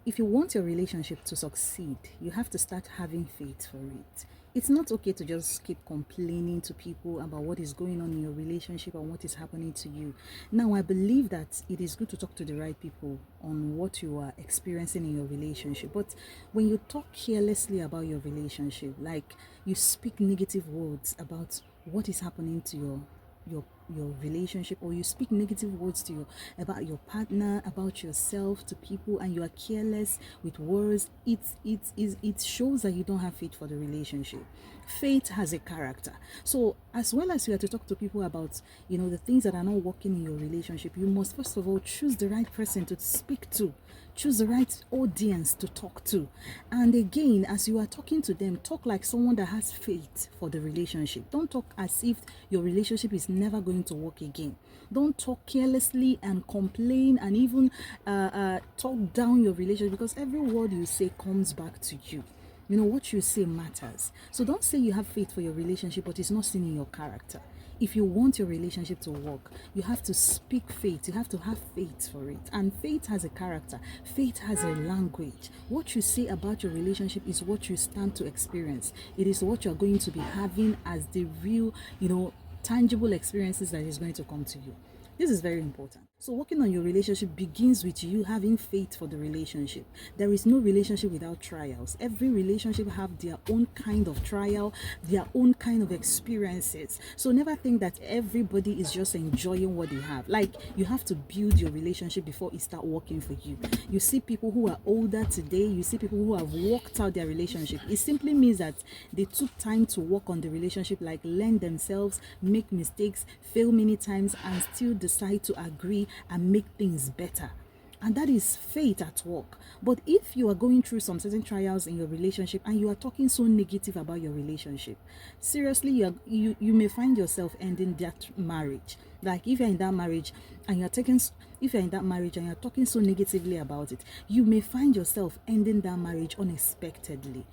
if you want your relationship to succeed, you have to start having faith for it. It's not okay to just keep complaining to people about what is going on in your relationship and what is happening to you. Now, I believe that it is good to talk to the right people on what you are experiencing in your relationship. But when you talk carelessly about your relationship, like you speak negative words about what is happening to your relationship, or you speak negative words to your about your partner, about yourself, to people, and you are careless with words, it shows that you don't have faith for the relationship. Faith has a character. So as well as you are to talk to people about the things that are not working in your relationship, you must first of all choose the right person to speak to, choose the right audience to talk to. And again, as you are talking to them, talk like someone that has faith for the relationship. Don't talk as if your relationship is never going to work again. Don't talk carelessly and complain and even talk down your relationship, because every word you say comes back to you. What you say matters. So don't say you have faith for your relationship, but it's not seen in your character. If you want your relationship to work, you have to speak faith. You have to have faith for it. And faith has a character. Faith has a language. What you say about your relationship is what you stand to experience. It is what you're going to be having as the real, tangible experiences that is going to come to you. This is very important. So working on your relationship begins with you having faith for the relationship. There is no relationship without trials. Every relationship have their own kind of trial, their own kind of experiences. So never think that everybody is just enjoying what they have. Like, you have to build your relationship before it start working for you. You see people who are older today, you see people who have worked out their relationship. It simply means that they took time to work on the relationship, like learn themselves, make mistakes, fail many times, and still decide to agree and make things better. And that is faith at work. But if you are going through some certain trials in your relationship and you are talking so negative about your relationship, seriously, you may find yourself ending that marriage. Like, if you're in that marriage and you're talking so negatively about it, you may find yourself ending that marriage unexpectedly.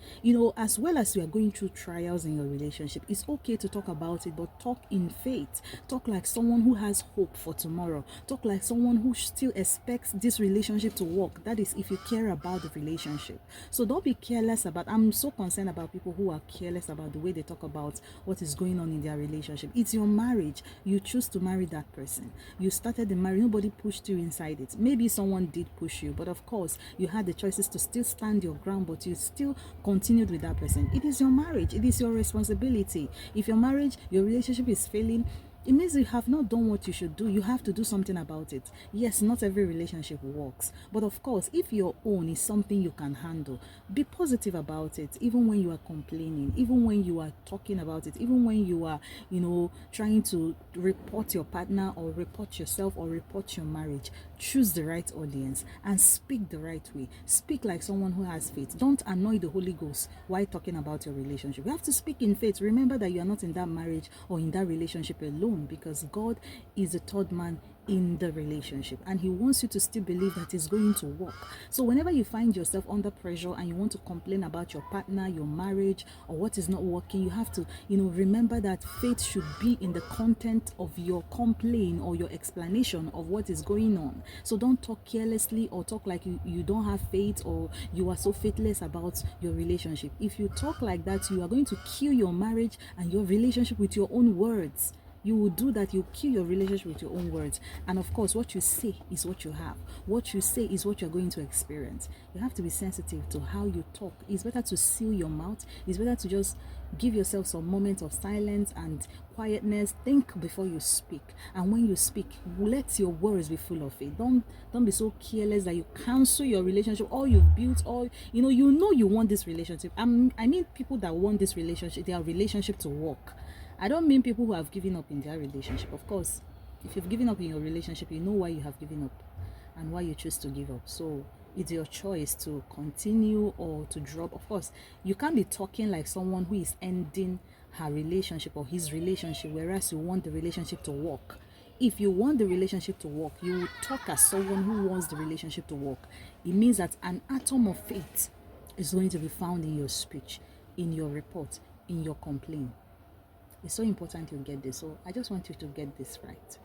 As well as you are going through trials in your relationship, it's okay to talk about it, but talk in faith. Talk like someone who has hope for tomorrow. Talk like someone who still expects this relationship to work. That is, if you care about the relationship. So don't be careless about. I'm so concerned about people who are careless about the way they talk about what is going on in their relationship. It's your marriage. You choose to marry that person. You started the marriage. Nobody pushed you inside it. Maybe someone did push you, but of course you had the choices to still stand your ground, but you still continued with that person. It is your marriage. It is your responsibility. If your relationship is failing, it means you have not done what you should do. You have to do something about it. Yes, not every relationship works. But of course, if your own is something you can handle, be positive about it. Even when you are complaining, even when you are talking about it, even when you are, trying to report your partner or report yourself or report your marriage, choose the right audience and speak the right way. Speak like someone who has faith. Don't annoy the Holy Ghost while talking about your relationship. You have to speak in faith. Remember that you are not in that marriage or in that relationship alone, because God is the third man in the relationship and he wants you to still believe that it's going to work. So whenever you find yourself under pressure and you want to complain about your partner, your marriage, or what is not working, you have to remember that faith should be in the content of your complaint or your explanation of what is going on. So don't talk carelessly or talk like you don't have faith or you are so faithless about your relationship. If you talk like that, you are going to kill your marriage and your relationship with your own words. You will do that. You kill your relationship with your own words. And of course, what you say is what you have. What you say is what you're going to experience. You have to be sensitive to how you talk. It's better to seal your mouth. It's better to just give yourself some moments of silence and quietness. Think before you speak. And when you speak, let your words be full of faith. Don't be so careless that you cancel your relationship, all you've built, all you want this relationship. I mean people that want this relationship, their relationship to work. I don't mean people who have given up in their relationship. Of course, if you've given up in your relationship, you know why you have given up and why you choose to give up. So it's your choice to continue or to drop. Of course, you can't be talking like someone who is ending her relationship or his relationship, whereas you want the relationship to work. If you want the relationship to work, you will talk as someone who wants the relationship to work. It means that an atom of faith is going to be found in your speech, in your report, in your complaint. It's so important you get this. So I just want you to get this right.